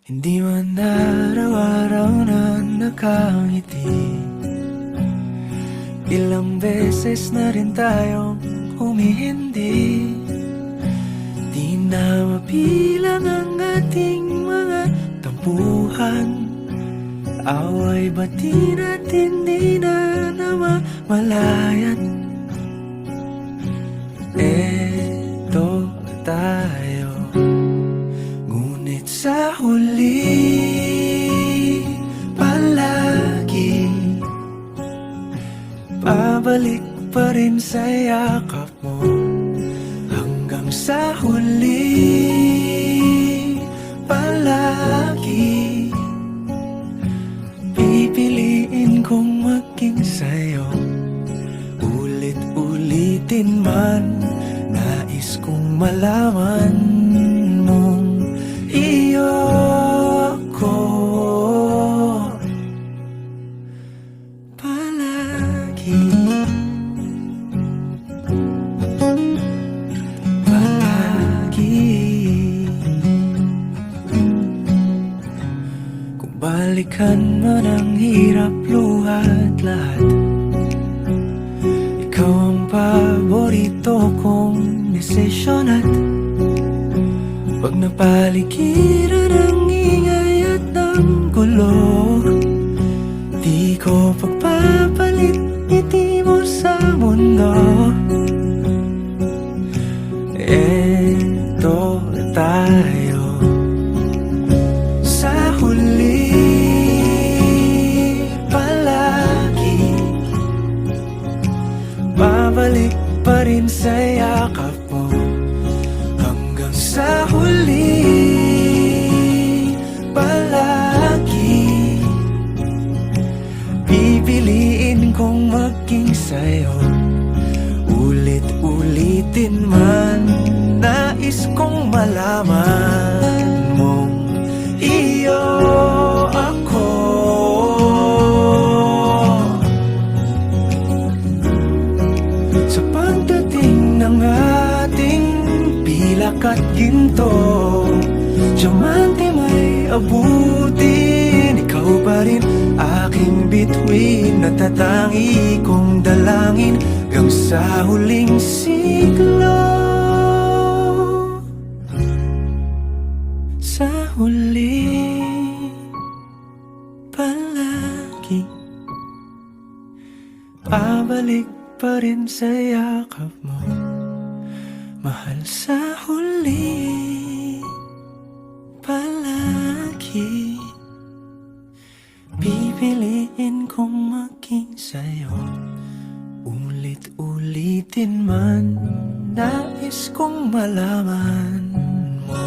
Hindi man araw-araw na nakangiti, ilang beses na rin tayong humihindi. Di na mabilang ang ating mga tampuhan, away bati natin di na namamalayan. Eto tayo, ngunit sa huli palagi babalik pa rin sa yakap mo. Hanggang sa huli palagi pipiliin kong maging sa'yo. Ulit-ulitin man, nais kong malaman mong iyo ako palagi. Palagi. Kung balikan man ang hirap, luhat lahat, ikaw ang paborito kong desisyon. At pag napaligiran ang ingay at ng gulo, di ko pagpapalit ngiti mo sa mundo. Eto tayo, sa huli palagi babalik pa rin sa yakap mo. Hanggang sa huli palagi pipiliin kong maging sa'yo. Ulit-ulitin man, nais kong malaman mong iyo ako. Sa pagdating ng ating pilak at ginto, diamante may abutin, ikaw pa rin aking bituin. Natatangi kong dalangin hanggang sa huling siglo. Sa huli palagi pabalik pa rin sa yakap mo, mahal. Sa huli palagi pipiliin kong maging sa'yo. Ulit-ulitin man, nais kong malaman mo